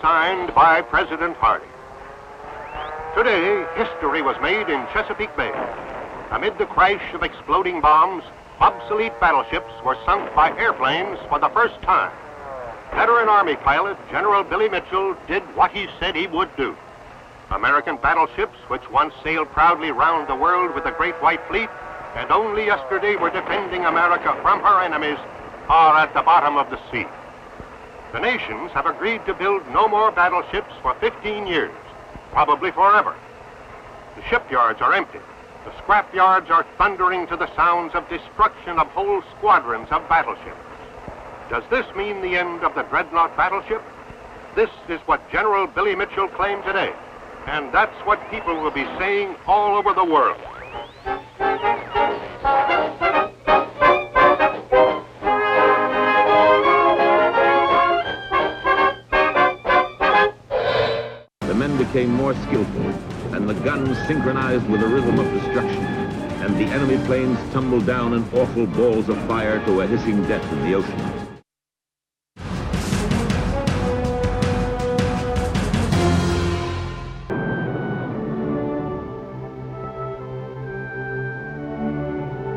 signed by President Harding. Today, history was made in Chesapeake Bay. Amid the crash of exploding bombs, obsolete battleships were sunk by airplanes for the first time. Veteran Army pilot General Billy Mitchell did what he said he would do. American battleships, which once sailed proudly round the world with the Great White Fleet, and only yesterday were defending America from her enemies, are at the bottom of the sea. The nations have agreed to build no more battleships for 15 years, probably forever. The shipyards are empty. The scrapyards are thundering to the sounds of destruction of whole squadrons of battleships. Does this mean the end of the Dreadnaught battleship? This is what General Billy Mitchell claimed today, and that's what people will be saying all over the world. The men became more skillful, and the guns synchronized with a rhythm of destruction, and the enemy planes tumbled down in awful balls of fire to a hissing death in the ocean.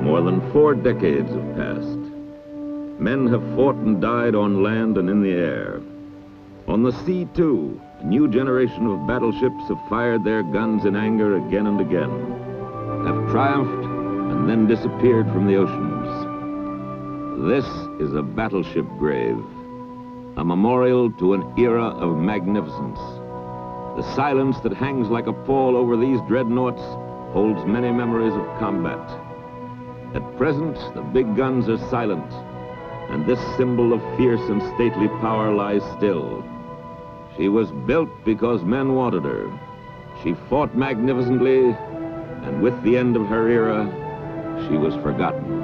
More than 4 decades have passed. Men have fought and died on land and in the air. On the sea, too, a new generation of battleships have fired their guns in anger again and again, have triumphed and then disappeared from the oceans. This is a battleship grave, a memorial to an era of magnificence. The silence that hangs like a pall over these dreadnoughts holds many memories of combat. At present, the big guns are silent, and this symbol of fierce and stately power lies still. She was built because men wanted her. She fought magnificently, and with the end of her era, she was forgotten.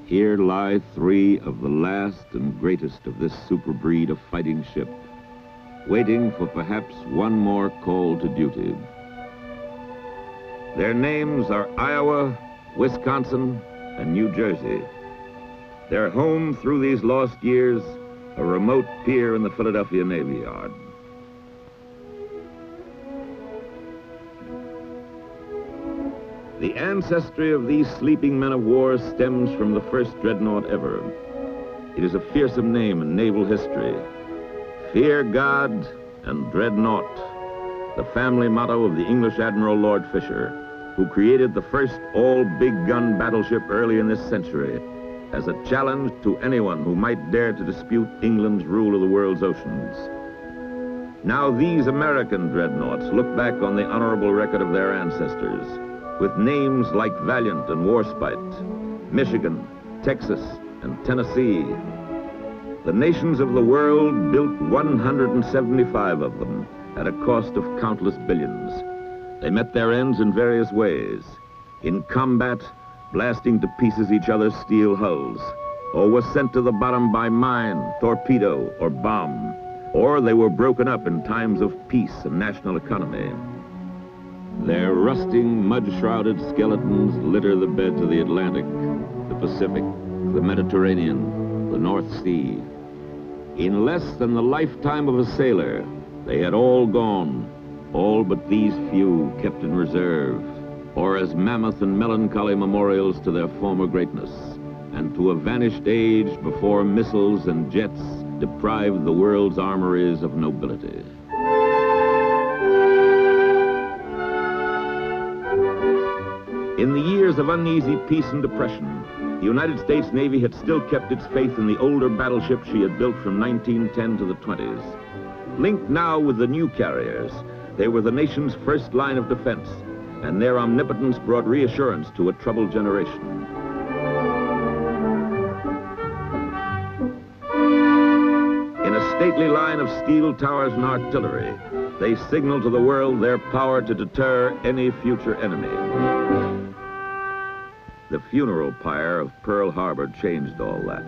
Here lie 3 of the last and greatest of this super breed of fighting ship, waiting for perhaps one more call to duty. Their names are Iowa, Wisconsin, and New Jersey. Their home through these lost years, a remote pier in the Philadelphia Navy Yard. The ancestry of these sleeping men of war stems from the first dreadnought ever. It is a fearsome name in naval history. Fear God and Dreadnaught, the family motto of the English Admiral Lord Fisher, who created the first all-big-gun battleship early in this century as a challenge to anyone who might dare to dispute England's rule of the world's oceans. Now these American dreadnoughts look back on the honorable record of their ancestors, with names like Valiant and Warspite, Michigan, Texas, and Tennessee. The nations of the world built 175 of them at a cost of countless billions. They met their ends in various ways. In combat, blasting to pieces each other's steel hulls, or were sent to the bottom by mine, torpedo, or bomb, or they were broken up in times of peace and national economy. Their rusting, mud-shrouded skeletons litter the beds of the Atlantic, the Pacific, the Mediterranean, the North Sea. In less than the lifetime of a sailor, they had all gone, all but these few kept in reserve, or as mammoth and melancholy memorials to their former greatness, and to a vanished age before missiles and jets deprived the world's armories of nobility. In the years of uneasy peace and depression, the United States Navy had still kept its faith in the older battleships she had built from 1910 to the 20s. Linked now with the new carriers, they were the nation's first line of defense, and their omnipotence brought reassurance to a troubled generation. stately line of steel towers and artillery, they signal to the world their power to deter any future enemy. The funeral pyre of Pearl Harbor changed all that.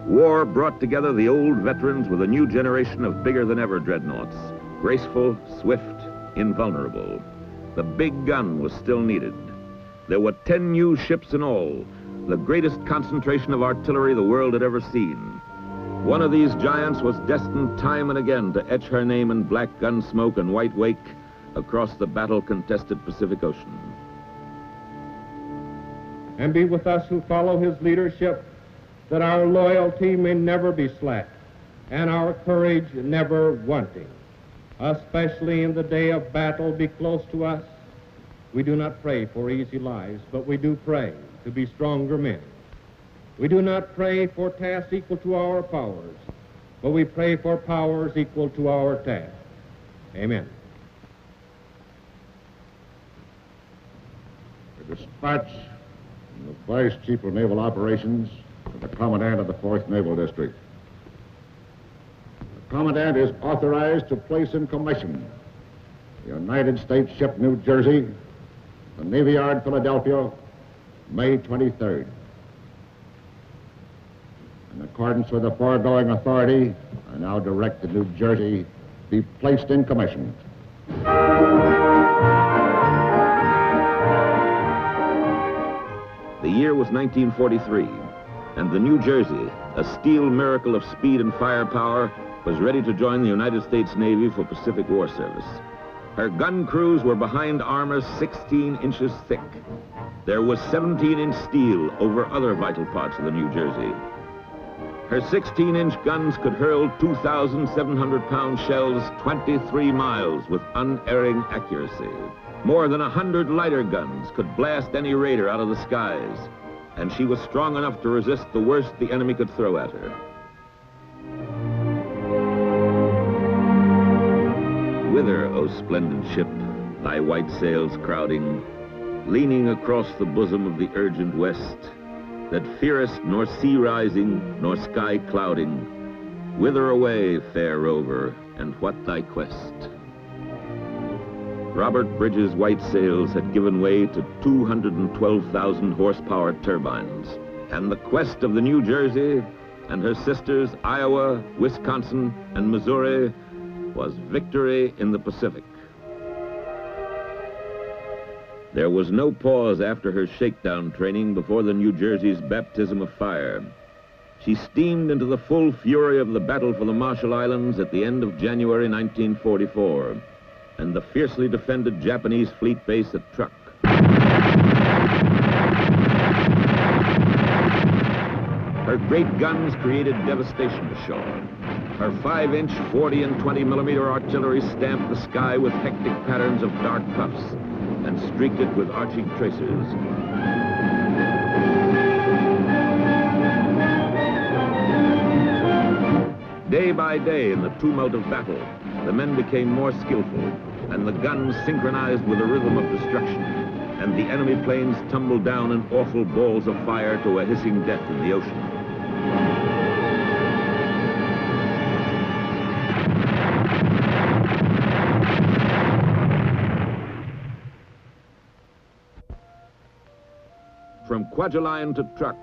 War brought together the old veterans with a new generation of bigger-than-ever dreadnoughts, graceful, swift, invulnerable. The big gun was still needed. There were 10 new ships in all, the greatest concentration of artillery the world had ever seen. One of these giants was destined time and again to etch her name in black gun smoke and white wake across the battle-contested Pacific Ocean. And be with us who follow his leadership, that our loyalty may never be slack, and our courage never wanting. Especially in the day of battle, be close to us. We do not pray for easy lives, but we do pray to be stronger men. We do not pray for tasks equal to our powers, but we pray for powers equal to our tasks. Amen. A dispatch from the Vice Chief of Naval Operations to the Commandant of the 4th Naval District. The Commandant is authorized to place in commission the United States ship New Jersey, the Navy Yard, Philadelphia, May 23rd. In accordance with the foregoing authority, I now direct the New Jersey be placed in commission. The year was 1943, and the New Jersey, a steel miracle of speed and firepower, was ready to join the United States Navy for Pacific War service. Her gun crews were behind armor 16 inches thick. There was 17-inch steel over other vital parts of the New Jersey. Her 16-inch guns could hurl 2,700-pound shells 23 miles with unerring accuracy. More than 100 lighter guns could blast any raider out of the skies, and she was strong enough to resist the worst the enemy could throw at her. Whither, O splendid ship, thy white sails crowding, leaning across the bosom of the urgent west, that fearest nor sea rising, nor sky clouding? Whither away, fair rover, and what thy quest? Robert Bridges' white sails had given way to 212,000 horsepower turbines, and the quest of the New Jersey and her sisters Iowa, Wisconsin, and Missouri was victory in the Pacific. There was no pause after her shakedown training before the New Jersey's baptism of fire. She steamed into the full fury of the battle for the Marshall Islands at the end of January 1944, and the fiercely defended Japanese fleet base at Truk. Her great guns created devastation ashore. Her 5-inch, 40 and 20 millimeter artillery stamped the sky with hectic patterns of dark puffs and streaked it with arching tracers. Day by day in the tumult of battle, the men became more skillful, and the guns synchronized with the rhythm of destruction, and the enemy planes tumbled down in awful balls of fire to a hissing death in the ocean. From Kwajalein to Truk,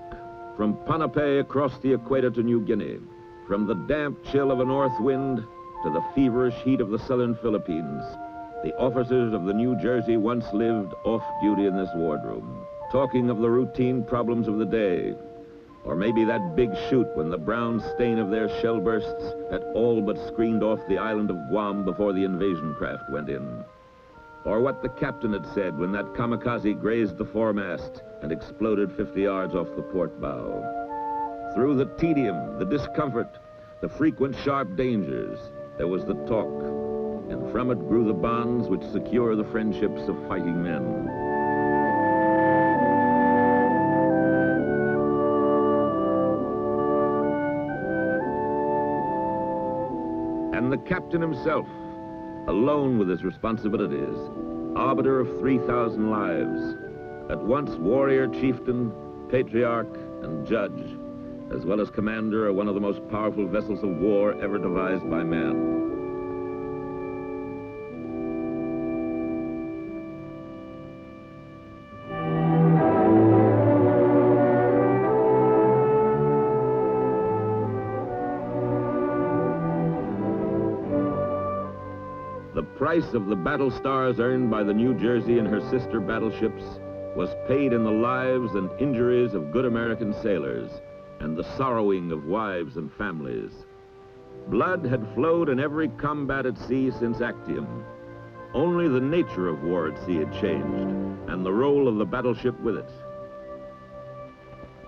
from Ponape across the equator to New Guinea, from the damp chill of a north wind to the feverish heat of the southern Philippines, the officers of the New Jersey once lived off-duty in this wardroom, talking of the routine problems of the day, or maybe that big shoot when the brown stain of their shell bursts had all but screened off the island of Guam before the invasion craft went in. Or what the captain had said when that kamikaze grazed the foremast and exploded 50 yards off the port bow. Through the tedium, the discomfort, the frequent sharp dangers, there was the talk, and from it grew the bonds which secure the friendships of fighting men. And the captain himself, alone with his responsibilities, arbiter of 3,000 lives, at once warrior chieftain, patriarch, and judge, as well as commander of one of the most powerful vessels of war ever devised by man. The price of the battle stars earned by the New Jersey and her sister battleships was paid in the lives and injuries of good American sailors and the sorrowing of wives and families. Blood had flowed in every combat at sea since Actium. Only the nature of war at sea had changed, and the role of the battleship with it.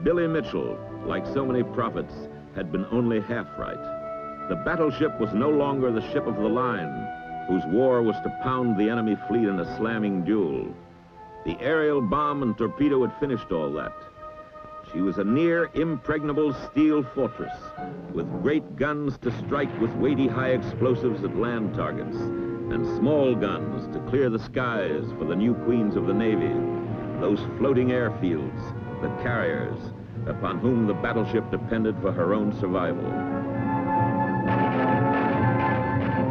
Billy Mitchell, like so many prophets, had been only half right. The battleship was no longer the ship of the line, whose war was to pound the enemy fleet in a slamming duel. The aerial bomb and torpedo had finished all that. She was a near impregnable steel fortress with great guns to strike with weighty high explosives at land targets and small guns to clear the skies for the new queens of the Navy, those floating airfields, the carriers, upon whom the battleship depended for her own survival.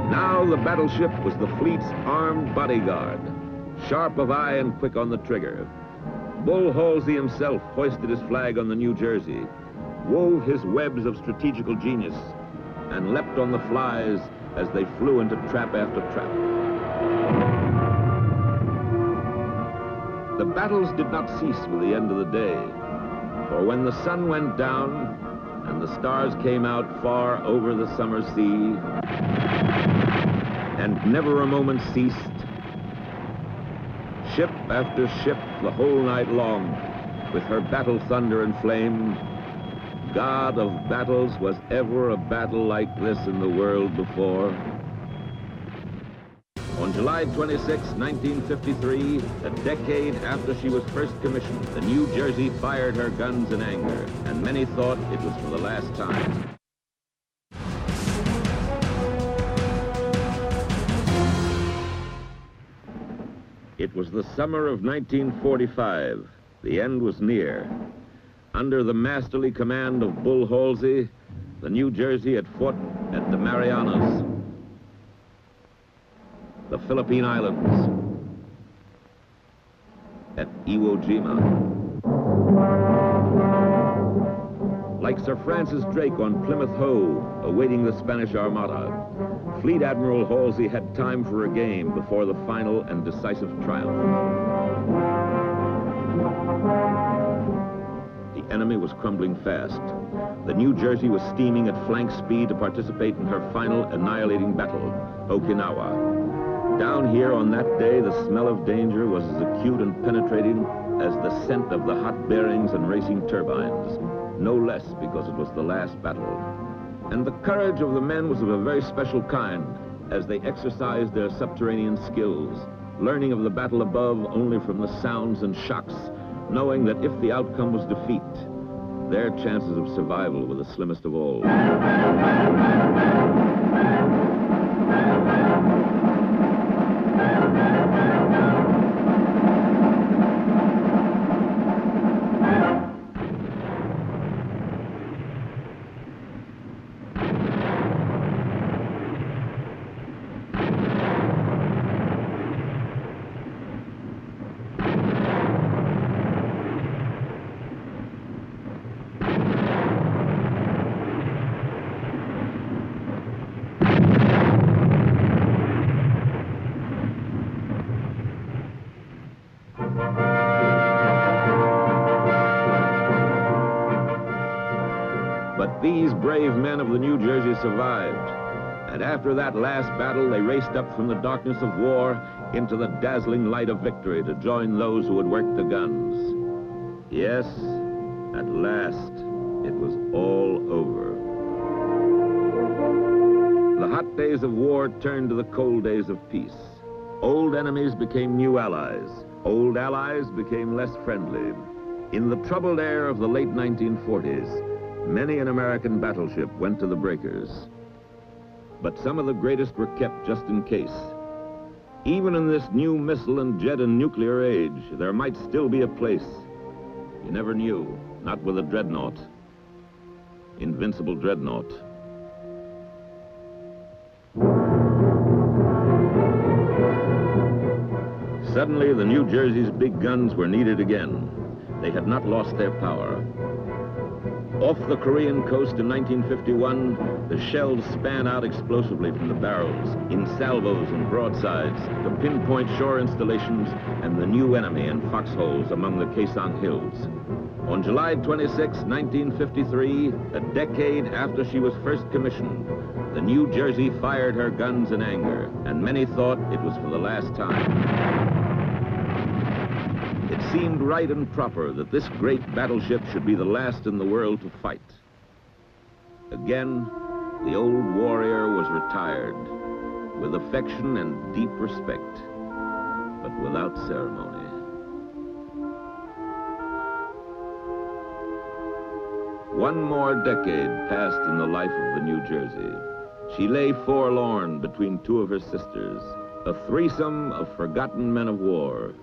Now the battleship was the fleet's armed bodyguard, sharp of eye and quick on the trigger. Bull Halsey himself hoisted his flag on the New Jersey, wove his webs of strategical genius, and leapt on the flies as they flew into trap after trap. The battles did not cease with the end of the day, for when the sun went down and the stars came out far over the summer sea, and never a moment ceased, ship after ship the whole night long, with her battle thunder and flame, God of battles, was ever a battle like this in the world before? On July 26, 1953, a decade after she was first commissioned, the New Jersey fired her guns in anger, and many thought it was for the last time. It was the summer of 1945. The end was near. Under the masterly command of Bull Halsey, the New Jersey had fought at the Marianas, the Philippine Islands, at Iwo Jima. Like Sir Francis Drake on Plymouth Hoe, awaiting the Spanish Armada, Fleet Admiral Halsey had time for a game before the final and decisive triumph. The enemy was crumbling fast. The New Jersey was steaming at flank speed to participate in her final annihilating battle, Okinawa. Down here on that day, the smell of danger was as acute and penetrating as the scent of the hot bearings and racing turbines, no less because it was the last battle. And the courage of the men was of a very special kind, as they exercised their subterranean skills, learning of the battle above only from the sounds and shocks, knowing that if the outcome was defeat, their chances of survival were the slimmest of all. But these brave men of the New Jersey survived. And after that last battle, they raced up from the darkness of war into the dazzling light of victory to join those who had worked the guns. Yes, at last, it was all over. The hot days of war turned to the cold days of peace. Old enemies became new allies. Old allies became less friendly. In the troubled air of the late 1940s, many an American battleship went to the breakers. But some of the greatest were kept just in case. Even in this new missile and jet and nuclear age, there might still be a place. You never knew, not with a Dreadnaught. invincible Dreadnaught. Suddenly, the New Jersey's big guns were needed again. They had not lost their power. Off the Korean coast in 1951, the shells span out explosively from the barrels, in salvos and broadsides, to pinpoint shore installations and the new enemy in foxholes among the Kaesong Hills. On July 26, 1953, a decade after she was first commissioned, the New Jersey fired her guns in anger, and many thought it was for the last time. It seemed right and proper that this great battleship should be the last in the world to fight. Again, the old warrior was retired, with affection and deep respect, but without ceremony. One more decade passed in the life of the New Jersey. She lay forlorn between two of her sisters, a threesome of forgotten men of war.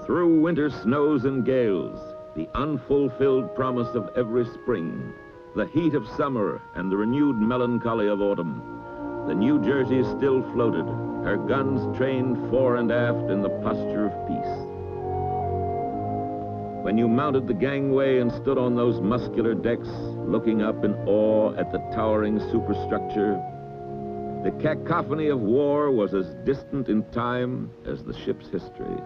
Through winter snows and gales, the unfulfilled promise of every spring, the heat of summer and the renewed melancholy of autumn, the New Jersey still floated, her guns trained fore and aft in the posture of peace. When you mounted the gangway and stood on those muscular decks, looking up in awe at the towering superstructure, the cacophony of war was as distant in time as the ship's history.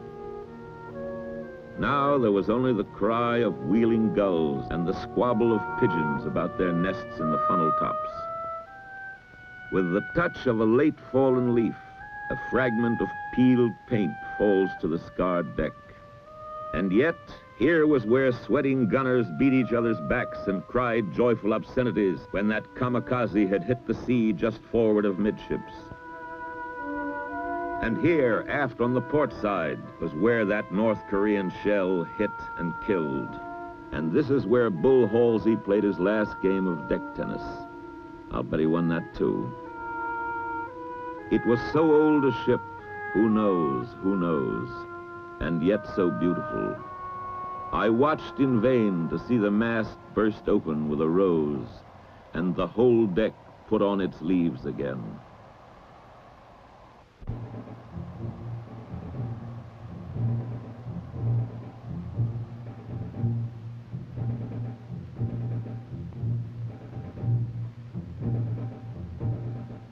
Now there was only the cry of wheeling gulls and the squabble of pigeons about their nests in the funnel tops. With the touch of a late fallen leaf, a fragment of peeled paint falls to the scarred deck. And yet, here was where sweating gunners beat each other's backs and cried joyful obscenities when that kamikaze had hit the sea just forward of midships. And here, aft on the port side, was where that North Korean shell hit and killed. And this is where Bull Halsey played his last game of deck tennis. I'll bet he won that too. It was so old a ship, who knows, and yet so beautiful. I watched in vain to see the mast burst open with a rose, and the whole deck put on its leaves again.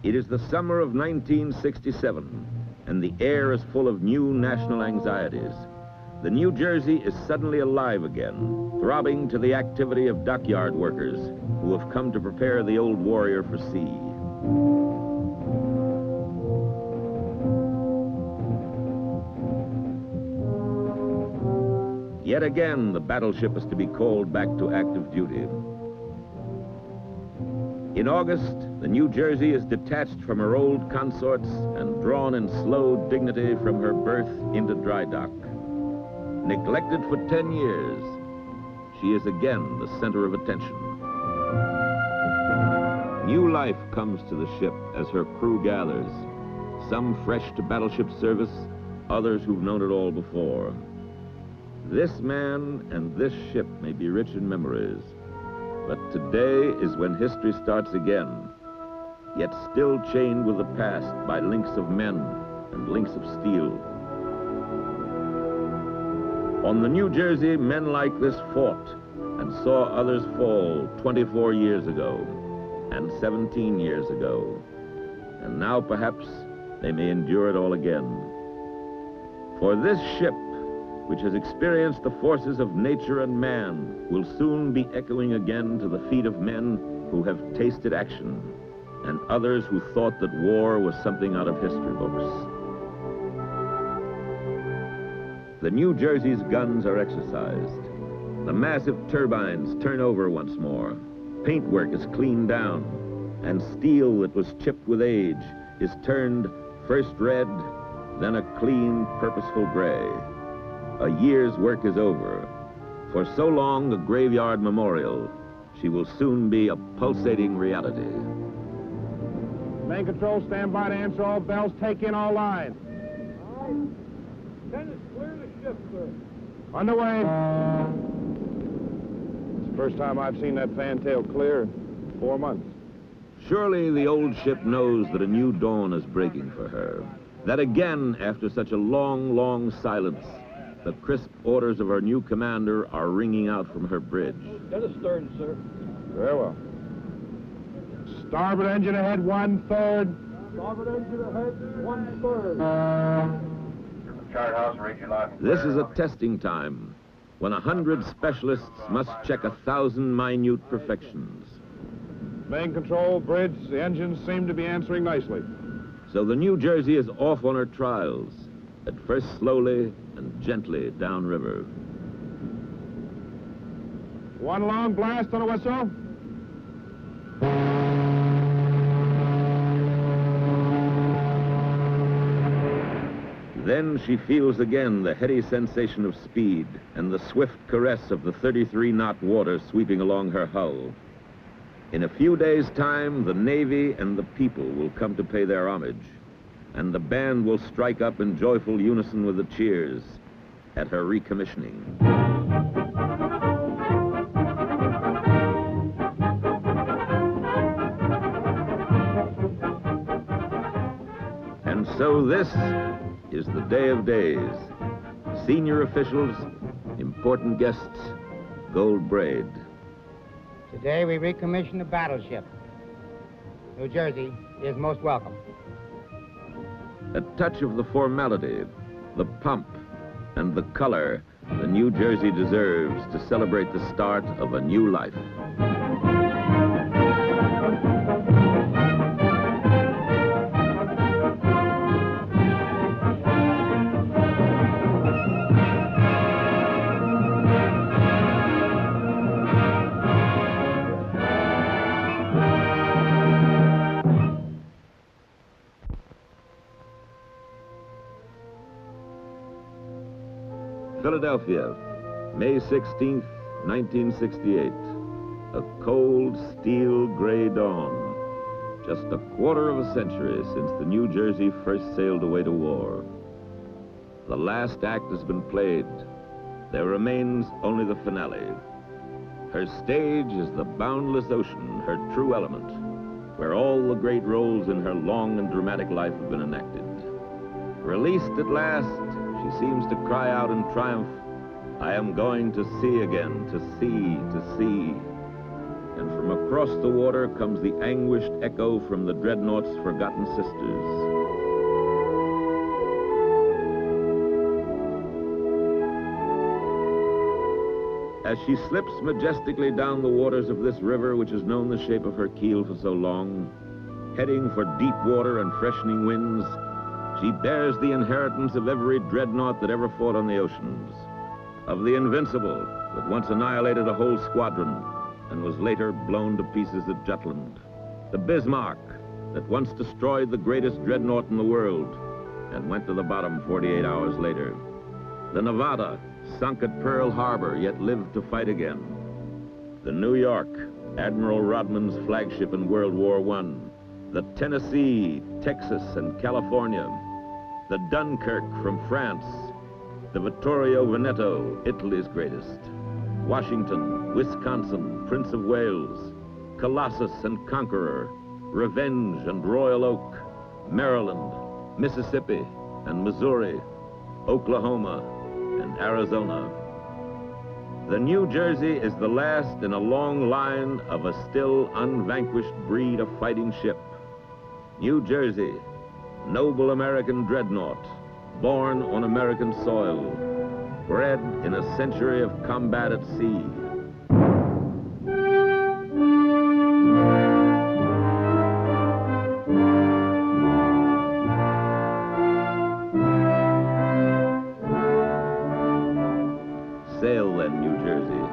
It is the summer of 1967, and the air is full of new national anxieties. The New Jersey is suddenly alive again, throbbing to the activity of dockyard workers who have come to prepare the old warrior for sea. Yet again, the battleship is to be called back to active duty. In August, the New Jersey is detached from her old consorts and drawn in slow dignity from her berth into dry dock. Neglected for 10 years, she is again the center of attention. New life comes to the ship as her crew gathers, some fresh to battleship service, others who've known it all before. This man and this ship may be rich in memories, but today is when history starts again, yet still chained with the past by links of men and links of steel. On the New Jersey, men like this fought and saw others fall 24 years ago and 17 years ago, and now perhaps they may endure it all again. For this ship, which has experienced the forces of nature and man, will soon be echoing again to the feet of men who have tasted action, and others who thought that war was something out of history books. The New Jersey's guns are exercised. The massive turbines turn over once more. Paintwork is cleaned down, and steel that was chipped with age is turned first red, then a clean, purposeful gray. A year's work is over. For so long a graveyard memorial, she will soon be a pulsating reality. Main control, stand by to answer all bells. Take in all lines. All right. Lieutenant, clear the ship, sir. On the way. First time I've seen that fantail clear in 4 months. Surely the old ship knows that a new dawn is breaking for her. That again, after such a long, long silence, the crisp orders of her new commander are ringing out from her bridge. Get astern, sir. Very well. Starboard engine ahead, 1/3. Starboard engine ahead, 1/3. Chart house, read your line. This is a testing time, when 100 specialists must check 1,000 minute perfections. Main control, bridge, the engines seem to be answering nicely. So the New Jersey is off on her trials, at first slowly and gently downriver. One long blast on a whistle. Then she feels again the heady sensation of speed and the swift caress of the 33-knot water sweeping along her hull. In a few days' time, the Navy and the people will come to pay their homage, and the band will strike up in joyful unison with the cheers at her recommissioning. And so this is the day of days. Senior officials, important guests, gold braid. Today we recommission the battleship. New Jersey is most welcome. A touch of the formality, the pomp, and the color the New Jersey deserves to celebrate the start of a new life. Philadelphia, May 16th, 1968. A cold, steel gray dawn. Just a quarter of a century since the New Jersey first sailed away to war. The last act has been played. There remains only the finale. Her stage is the boundless ocean, her true element, where all the great roles in her long and dramatic life have been enacted. Released at last, she seems to cry out in triumph, "I am going to sea again, to sea, to sea." And from across the water comes the anguished echo from the Dreadnaught's forgotten sisters. As she slips majestically down the waters of this river, which has known the shape of her keel for so long, heading for deep water and freshening winds, she bears the inheritance of every dreadnought that ever fought on the oceans, of the Invincible that once annihilated a whole squadron and was later blown to pieces at Jutland, the Bismarck that once destroyed the greatest dreadnought in the world and went to the bottom 48 hours later, the Nevada, sunk at Pearl Harbor yet lived to fight again, the New York, Admiral Rodman's flagship in World War I, the Tennessee, Texas, and California, the Dunkirk from France, the Vittorio Veneto, Italy's greatest, Washington, Wisconsin, Prince of Wales, Colossus and Conqueror, Revenge and Royal Oak, Maryland, Mississippi and Missouri, Oklahoma and Arizona. The New Jersey is the last in a long line of a still unvanquished breed of fighting ship. New Jersey, noble American dreadnought, born on American soil, bred in a century of combat at sea. Sail then, New Jersey.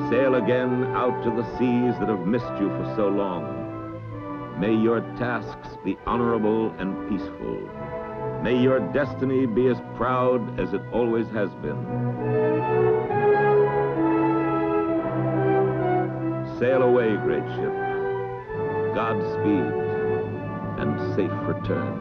Sail again out to the seas that have missed you for so long. May your tasks be honorable and peaceful. May your destiny be as proud as it always has been. Sail away, great ship. Godspeed and safe return.